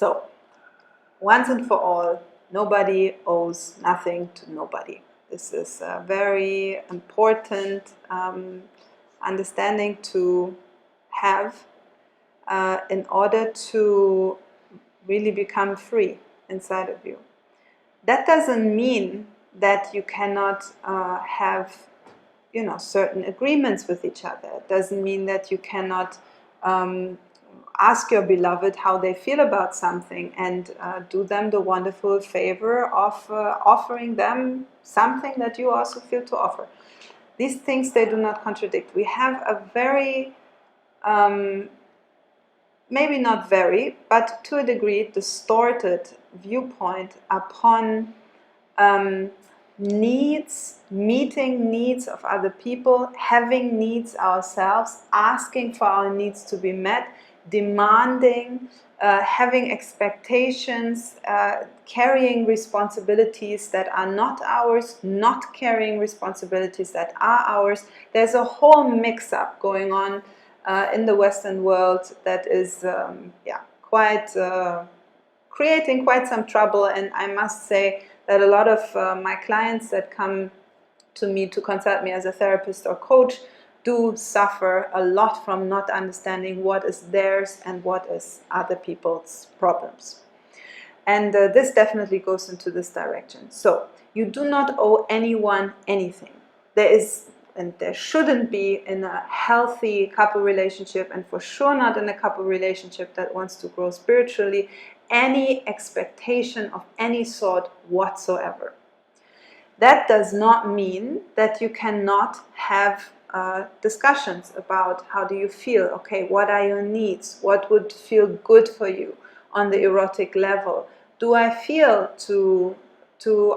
So, once and for all, nobody owes nothing to nobody. This is a very important understanding to have in order to really become free inside of you. That doesn't mean that you cannot have, certain agreements with each other. It doesn't mean that you cannot ask your beloved how they feel about something and do them the wonderful favor of offering them something that you also feel to offer. These things, they do not contradict. We have a very, maybe not very, but to a degree, distorted viewpoint upon needs, meeting needs of other people, having needs ourselves, asking for our needs to be met, demanding, having expectations, carrying responsibilities that are not ours, not carrying responsibilities that are ours. There's a whole mix-up going on in the Western world that is quite creating quite some trouble. And I must say that a lot of my clients that come to me to consult me as a therapist or coach do suffer a lot from not understanding what is theirs and what is other people's problems. And this definitely goes into this direction. So you do not owe anyone anything. There is, and there shouldn't be, in a healthy couple relationship, and for sure not in a couple relationship that wants to grow spiritually, any expectation of any sort whatsoever. That does not mean that you cannot have discussions about how do you feel, okay, what are your needs, what would feel good for you on the erotic level, do I feel to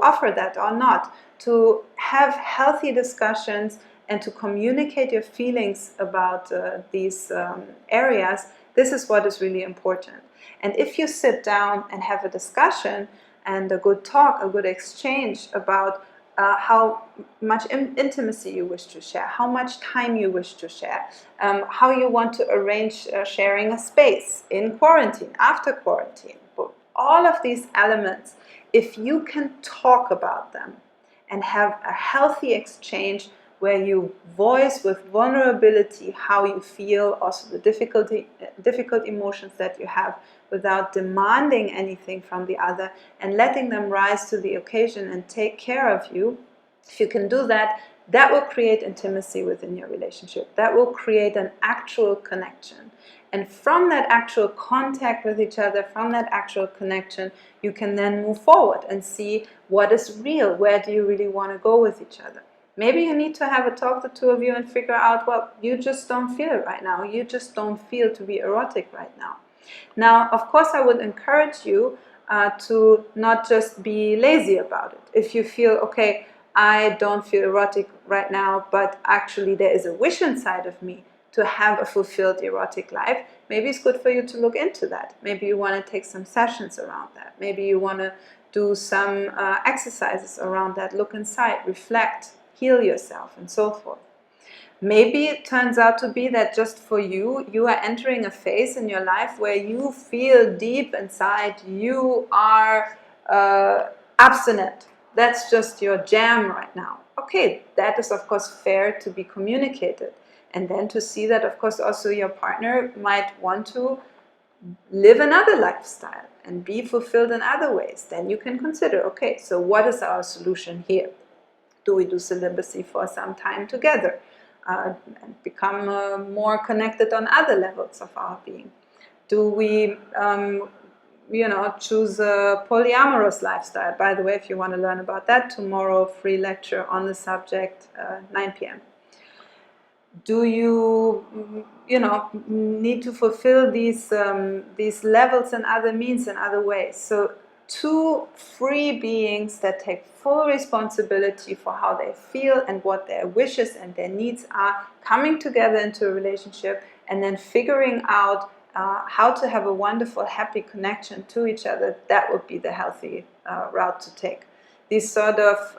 offer that or not, to have healthy discussions and to communicate your feelings about these areas. This is what is really important. And if you sit down and have a discussion and a good talk, a good exchange about how much intimacy you wish to share, how much time you wish to share, how you want to arrange sharing a space in quarantine, after quarantine, all of these elements, if you can talk about them and have a healthy exchange where you voice with vulnerability how you feel, also the difficult emotions that you have, without demanding anything from the other and letting them rise to the occasion and take care of you, if you can do that, that will create intimacy within your relationship. That will create an actual connection. And from that actual contact with each other, from that actual connection, you can then move forward and see what is real. Where do you really want to go with each other? Maybe you need to have a talk, the two of you, and figure out, well, you just don't feel it right now. You just don't feel to be erotic right now. Now, of course, I would encourage you to not just be lazy about it. If you feel, okay, I don't feel erotic right now, but actually there is a wish inside of me to have a fulfilled erotic life, maybe it's good for you to look into that. Maybe you want to take some sessions around that. Maybe you want to do some exercises around that. Look inside, reflect, heal yourself, and so forth. Maybe it turns out to be that just for you, you are entering a phase in your life where you feel deep inside you are abstinent. That's just your jam right now. Okay, that is of course fair to be communicated. And then to see that of course also your partner might want to live another lifestyle and be fulfilled in other ways. Then you can consider, okay, so what is our solution here? Do we do celibacy for some time together? And become more connected on other levels of our being? Do we, choose a polyamorous lifestyle? By the way, if you want to learn about that, tomorrow, free lecture on the subject, 9 p.m. Do you, need to fulfill these levels and other means and other ways? So two free beings that take full responsibility for how they feel and what their wishes and their needs are, coming together into a relationship and then figuring out how to have a wonderful, happy connection to each other. That would be the healthy route to take. These sort of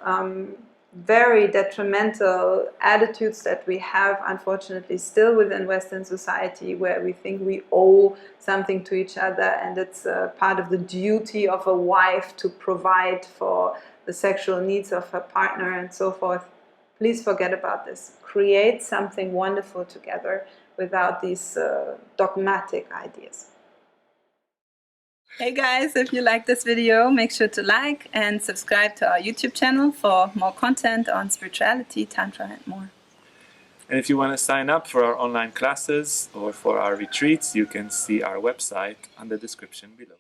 very detrimental attitudes that we have, unfortunately, still within Western society, where we think we owe something to each other, and it's part of the duty of a wife to provide for the sexual needs of her partner and so forth. Please forget about this. Create something wonderful together without these dogmatic ideas. Hey guys, if you like this video, make sure to like and subscribe to our YouTube channel for more content on spirituality, Tantra and more. And if you want to sign up for our online classes or for our retreats, you can see our website on the description below.